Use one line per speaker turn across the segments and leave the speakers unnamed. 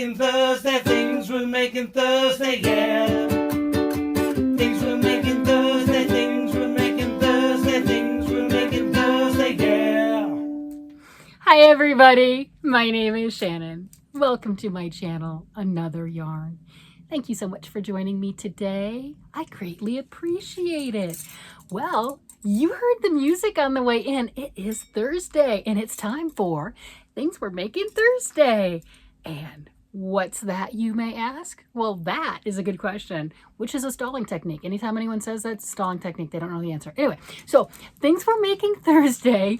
making Thursday, things we're making Thursday, yeah. Things we're making Thursday, things we're making Thursday, things we're making Thursday, yeah.
Hi everybody, my name is Shannon. Welcome to my channel, Another Yarn. Thank you so much for joining me today. I greatly appreciate it. Well, you heard the music on the way in. It is Thursday and it's time for Things We're Making Thursday. And what's that, you may ask? Well, that is a good question, which is a stalling technique. Anytime anyone says that's a stalling technique, they don't know the answer. Anyway, so Things We're Making Thursday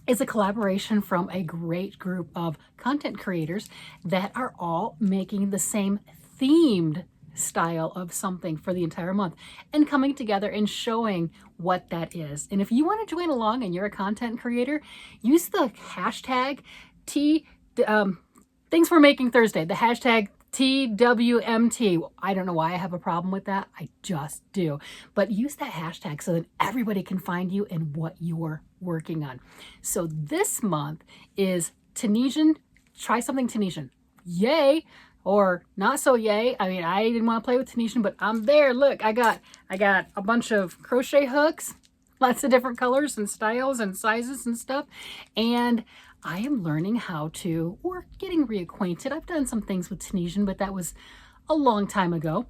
is a collaboration from a great group of content creators that are all making the same themed style of something for the entire month and coming together and showing what that is. And if you want to join along and you're a content creator, use the hashtag Things We're Making Thursday, the hashtag TWMT. I don't know why I have a problem with that. I just do. But use that hashtag so that everybody can find you and what you're working on. So this month is Tunisian. Try something Tunisian. Yay! Or not so yay. I mean, I didn't want to play with Tunisian, but I'm there. Look, I got a bunch of crochet hooks, lots of different colors and styles and sizes and stuff. And I am learning how to, or getting reacquainted. I've done some things with Tunisian, but that was a long time ago.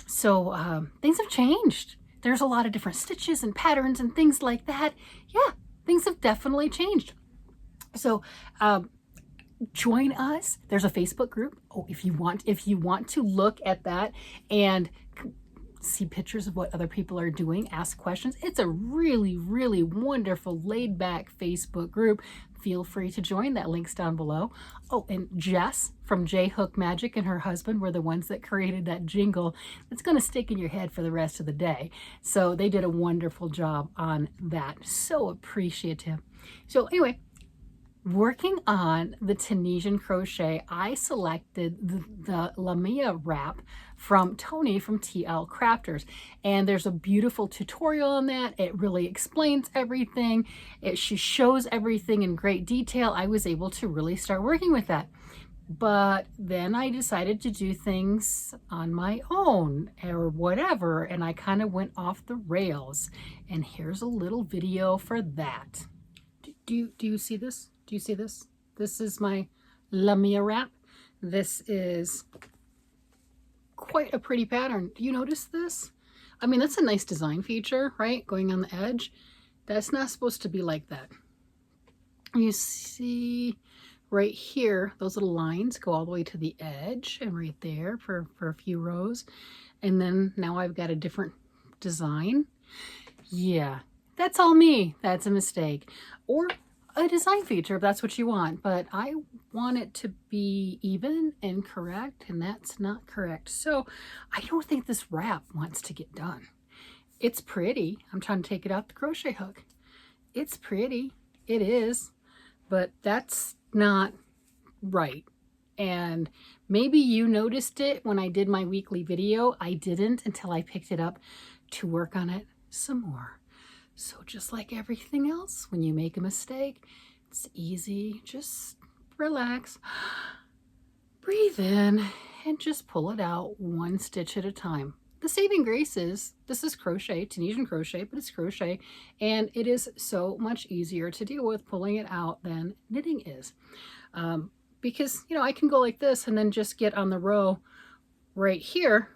So things have changed. There's a lot of different stitches and patterns and things like that. Yeah, things have definitely changed. So join us. There's a Facebook group. Oh, if you want to look at that and see pictures of what other people are doing, ask questions. It's a really, really wonderful, laid-back Facebook group. Feel free to join. That link's down below. Oh, and Jess from J Hook Magic and her husband were the ones that created that jingle that's going to stick in your head for the rest of the day. So they did a wonderful job on that. So appreciative. So anyway, working on the Tunisian crochet, I selected the Lamia Wrap from Toni from TL Crafters. And there's a beautiful tutorial on that. It really explains everything. She shows everything in great detail. I was able to really start working with that. But then I decided to do things on my own or whatever, and I kind of went off the rails. And here's a little video for that. Do you see this? Do you see this? This is my Lamia Wrap. This is quite a pretty pattern. Do you notice this? I mean, that's a nice design feature, right? Going on the edge. That's not supposed to be like that. You see right here, those little lines go all the way to the edge and right there for a few rows. And then now I've got a different design. Yeah, that's all me. That's a mistake. Or a design feature if that's what you want, but I want it to be even and correct, and that's not correct. So I don't think this wrap wants to get done. It's pretty. I'm trying to take it out the crochet hook. It's pretty. It is, but that's not right. And maybe you noticed it when I did my weekly video. I didn't until I picked it up to work on it some more. So just like everything else, when you make a mistake, it's easy. Just relax, breathe in, and just pull it out one stitch at a time. The saving grace is this is crochet, Tunisian crochet, but it's crochet, and it is so much easier to deal with pulling it out than knitting is. Because, you know, I can go like this and then just get on the row right here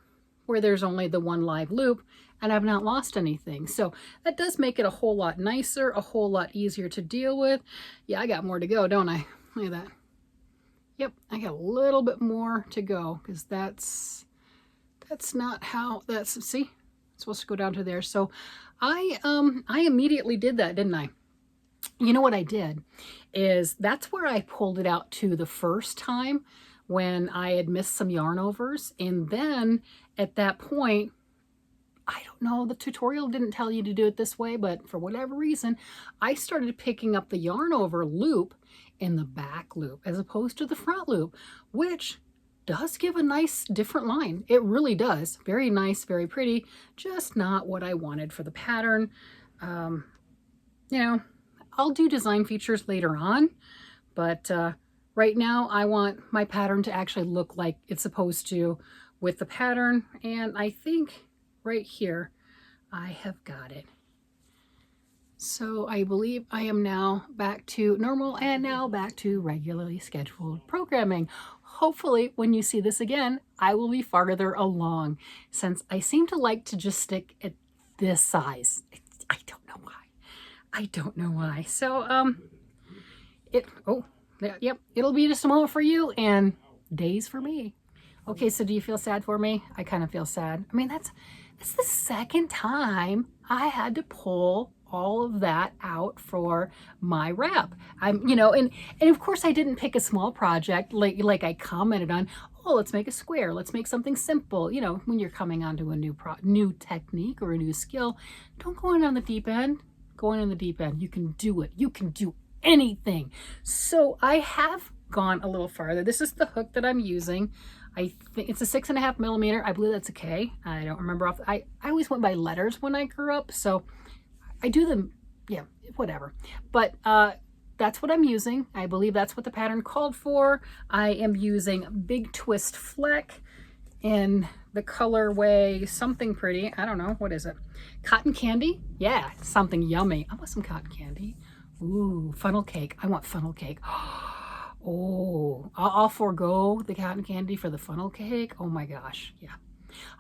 where there's only the one live loop, and I've not lost anything. So that does make it a whole lot nicer, a whole lot easier to deal with. Yeah, I got more to go, don't I? Look at that. Yep, I got a little bit more to go because that's not how that's, see, it's supposed to go down to there. So I immediately did that, didn't I? You know what I did is that's where I pulled it out to the first time when I had missed some yarn overs. And then at that point, I don't know, the tutorial didn't tell you to do it this way, but for whatever reason, I started picking up the yarn over loop in the back loop as opposed to the front loop, which does give a nice different line. It really does. Very nice, very pretty, just not what I wanted for the pattern. You know, I'll do design features later on, but right now I want my pattern to actually look like it's supposed to with the pattern. And I think right here, I have got it. So I believe I am now back to normal and now back to regularly scheduled programming. Hopefully when you see this again, I will be farther along, since I seem to like to just stick at this size. I don't know why. I don't know why. So yep, it'll be just a moment for you and days for me. Okay, so do you feel sad for me? I kind of feel sad. I mean, that's the second time I had to pull all of that out for my wrap. And of course I didn't pick a small project like I commented on. Oh, let's make a square. Let's make something simple. You know, when you're coming onto a new technique or a new skill, don't go in on the deep end. Go in on the deep end. You can do it. You can do anything. So I have gone a little farther. This is the hook that I'm using. I think it's a 6.5 millimeter. I believe that's a K. I don't remember I always went by letters when I grew up, so I do them, yeah, whatever. But that's what I'm using. I believe that's what the pattern called for. I am using Big Twist Fleck in the colorway something pretty. I don't know, what is it? Cotton candy? Yeah, something yummy. I want some cotton candy. Ooh, funnel cake. I want funnel cake. Oh, I'll forego the cotton candy for the funnel cake. Oh my gosh, yeah.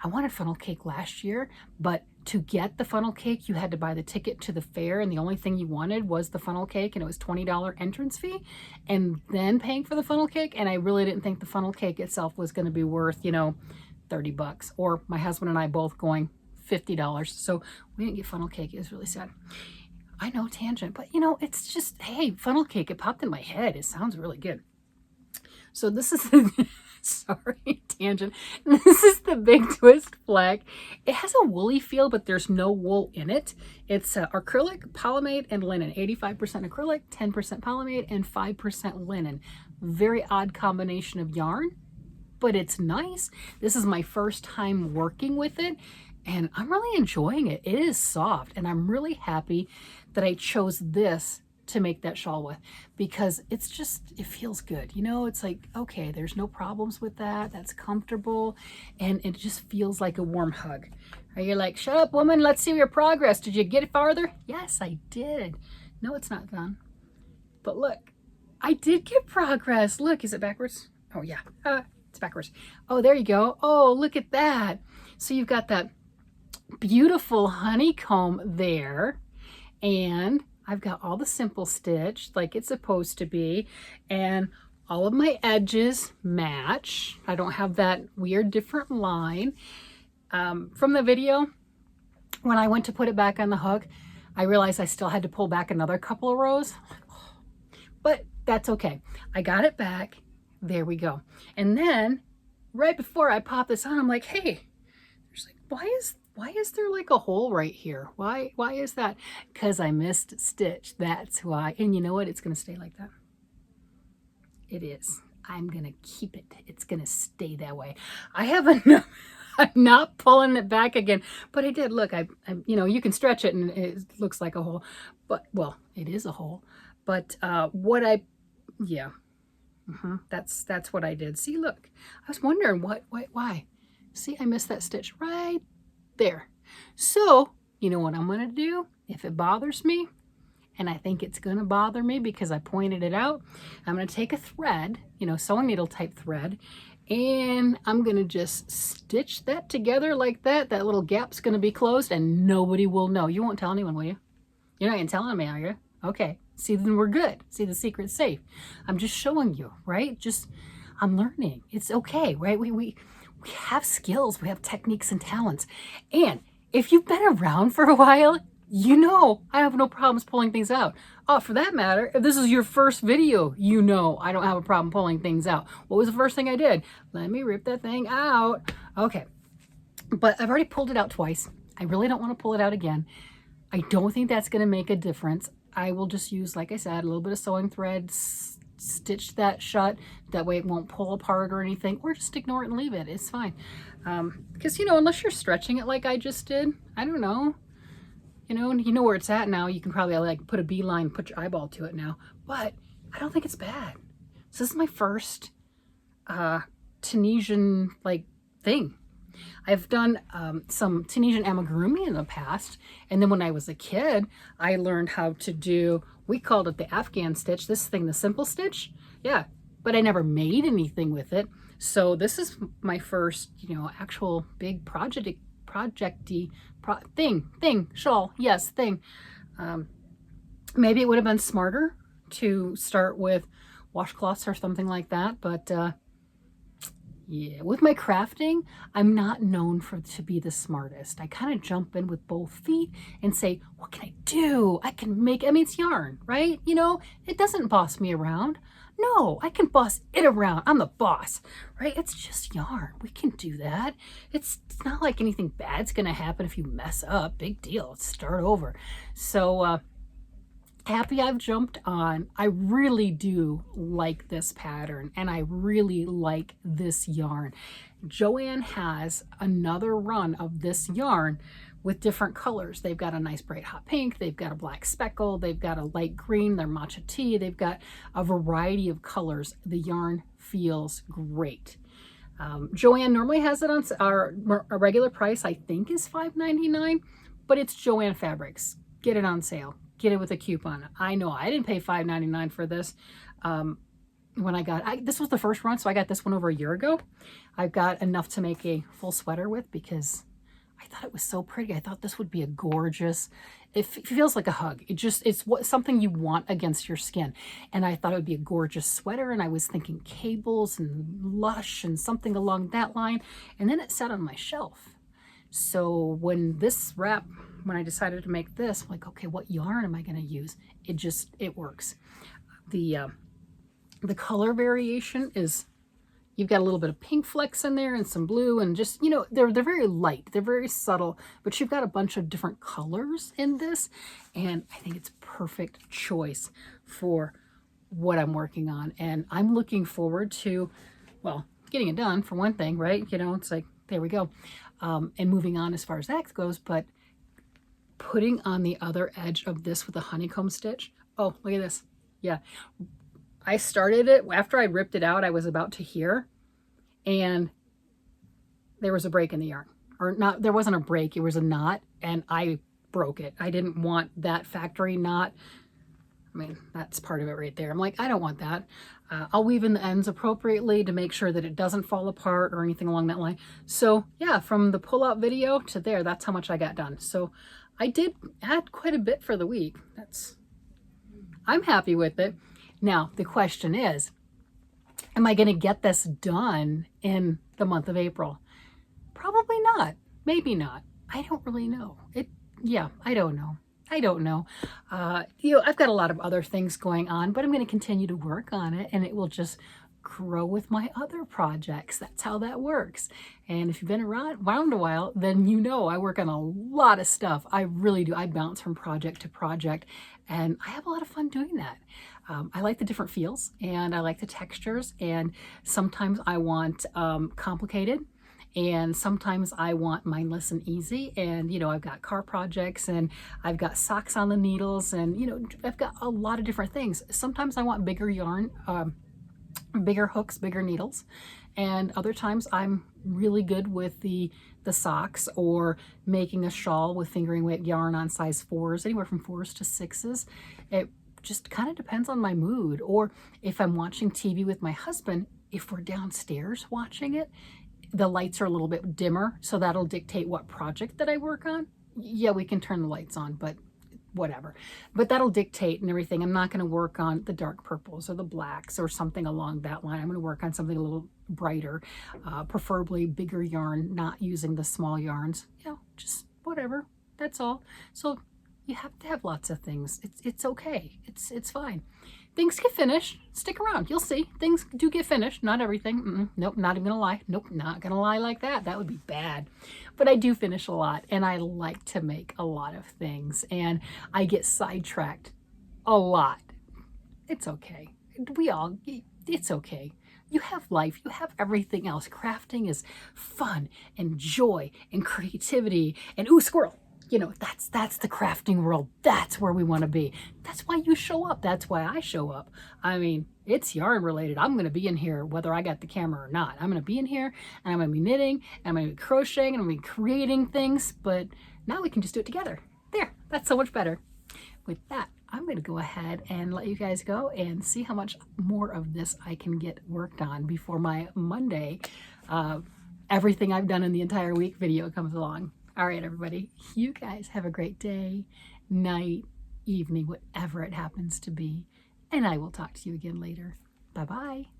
I wanted funnel cake last year, but to get the funnel cake, you had to buy the ticket to the fair, and the only thing you wanted was the funnel cake, and it was $20 entrance fee, and then paying for the funnel cake, and I really didn't think the funnel cake itself was going to be worth, you know, 30 bucks, or my husband and I both going $50, so we didn't get funnel cake. It was really sad. I know, tangent, but you know, it's just, hey, funnel cake, it popped in my head. It sounds really good. So this is sorry, tangent. This is the Big Twist Fleck. It has a woolly feel, but there's no wool in it. It's acrylic, polymade, and linen. 85% acrylic, 10% polymade, and 5% linen. Very odd combination of yarn, but it's nice. This is my first time working with it, and I'm really enjoying it. It is soft, and I'm really happy that I chose this to make that shawl with, because it's just, it feels good. You know, it's like, okay, there's no problems with that. That's comfortable. And it just feels like a warm hug. Are you like, shut up, woman, let's see your progress. Did you get it farther? Yes, I did. No, it's not done. But look, I did get progress. Look, is it backwards? Oh yeah, it's backwards. Oh, there you go. Oh, look at that. So you've got that beautiful honeycomb there, and I've got all the simple stitch like it's supposed to be, and all of my edges match. I don't have that weird different line. From the video, when I went to put it back on the hook, I realized I still had to pull back another couple of rows, but that's okay. I got it back. There we go. And then right before I pop this on, I'm like, hey, there's like, why is there like a hole right here? Why is that? Because I missed a stitch. That's why. And you know what? It's going to stay like that. It is. I'm going to keep it. It's going to stay that way. I have enough. I'm not pulling it back again, but I did. Look, I you know, you can stretch it and it looks like a hole, but well, it is a hole. But yeah, that's what I did. See, look, I was wondering why. See, I missed that stitch right there. So you know what I'm going to do? If it bothers me, and I think it's going to bother me because I pointed it out, I'm going to take a thread, you know, sewing needle type thread, and I'm going to just stitch that together like that. That little gap's going to be closed and nobody will know. You won't tell anyone, will you? You're not going to tell me, are you? Okay. See, then we're good. See, the secret's safe. I'm just showing you, right? I'm learning. It's okay, right? We have skills, we have techniques and talents. And if you've been around for a while, you know I have no problems pulling things out. Oh, for that matter, if this is your first video, you know I don't have a problem pulling things out. What was the first thing I did? Let me rip that thing out. Okay, but I've already pulled it out twice. I really don't want to pull it out again. I don't think that's going to make a difference. I will just use, like I said, a little bit of sewing thread, stitch that shut. That way it won't pull apart or anything, or just ignore it and leave it. It's fine. Because, you know, unless you're stretching it like I just did, I don't know. You know where it's at now. You can probably like put a beeline, put your eyeball to it now. But I don't think it's bad. So this is my first Tunisian like thing. I've done some Tunisian amigurumi in the past, and then when I was a kid, I learned how to do, we called it the Afghan stitch, this thing, the simple stitch. Yeah, but I never made anything with it. So this is my first, you know, actual big projecty thing, shawl, yes, thing. Maybe it would have been smarter to start with washcloths or something like that, but yeah, with my crafting, I'm not known to be the smartest. I kind of jump in with both feet and say, what can I do? I can make, I mean, it's yarn, right? You know, it doesn't boss me around. No, I can boss it around. I'm the boss, right? It's just yarn. We can do that. It's not like anything bad's going to happen if you mess up. Big deal. Let's start over. So, happy I've jumped on. I really do like this pattern, and I really like this yarn. Joann has another run of this yarn with different colors. They've got a nice bright hot pink, they've got a black speckle, they've got a light green, their matcha tea, they've got a variety of colors. The yarn feels great. Joann normally has it on our regular price, I think is $5.99, but it's Joann Fabrics. Get it on sale. Get it with a coupon. I know I didn't pay $5.99 for this. When I got, this was the first run, so I got this one over a year ago. I've got enough to make a full sweater with because I thought it was so pretty. I thought this would be a gorgeous, it feels like a hug. It's something you want against your skin. And I thought it would be a gorgeous sweater. And I was thinking cables and lush and something along that line. And then it sat on my shelf. So when I decided to make this, I'm like, okay, what yarn am I going to use? It works. The color variation is, you've got a little bit of pink flecks in there and some blue, and just, you know, they're very light, they're very subtle, but you've got a bunch of different colors in this, and I think it's perfect choice for what I'm working on. And I'm looking forward to, well, getting it done for one thing, right? You know, it's like, there we go. And moving on as far as that goes, but putting on the other edge of this with a honeycomb stitch. Oh, look at this. Yeah. I started it, after I ripped it out, I was about to here, and there was a break in the yarn. Or not, there wasn't a break, it was a knot, and I broke it. I didn't want that factory knot. I mean, that's part of it right there. I'm like, I don't want that. I'll weave in the ends appropriately to make sure that it doesn't fall apart or anything along that line. So yeah, from the pull-out video to there, that's how much I got done. So I did add quite a bit for the week. I'm happy with it. Now, the question is, am I going to get this done in the month of April? Probably not. Maybe not. I don't really know. I don't know. I don't know. You know, I've got a lot of other things going on, but I'm going to continue to work on it, and it will just grow with my other projects. That's how that works. And if you've been around a while, then you know I work on a lot of stuff. I really do. I bounce from project to project, and I have a lot of fun doing that. I like the different feels, and I like the textures, and sometimes I want complicated, and sometimes I want mindless and easy. And, you know, I've got car projects, and I've got socks on the needles, and, you know, I've got a lot of different things. Sometimes I want bigger yarn, bigger hooks, bigger needles. And other times I'm really good with the socks, or making a shawl with fingering weight yarn on size 4s, anywhere from 4s to 6s. It just kind of depends on my mood. Or if I'm watching TV with my husband, if we're downstairs watching it, the lights are a little bit dimmer, so that'll dictate what project that I work on. Yeah, we can turn the lights on, but whatever. But that'll dictate and everything. I'm not going to work on the dark purples or the blacks or something along that line. I'm going to work on something a little brighter, preferably bigger yarn, not using the small yarns. You know, just whatever. That's all. So you have to have lots of things. It's okay. It's fine. Things get finished. Stick around. You'll see. Things do get finished. Not everything. Nope, not even gonna lie. Nope, not gonna lie like that. That would be bad. But I do finish a lot, and I like to make a lot of things, and I get sidetracked a lot. It's okay. It's okay. You have life. You have everything else. Crafting is fun and joy and creativity and, ooh, squirrel. you know, that's the crafting world. That's where we want to be. That's why you show up. That's why I show up. I mean, it's yarn related. I'm going to be in here whether I got the camera or not. I'm going to be in here and I'm going to be knitting and I'm going to be crocheting and I'm going to be creating things, but now we can just do it together. There, that's so much better. With that, I'm going to go ahead and let you guys go and see how much more of this I can get worked on before my Monday, everything I've done in the entire week video comes along. All right, everybody, you guys have a great day, night, evening, whatever it happens to be, and I will talk to you again later. Bye-bye.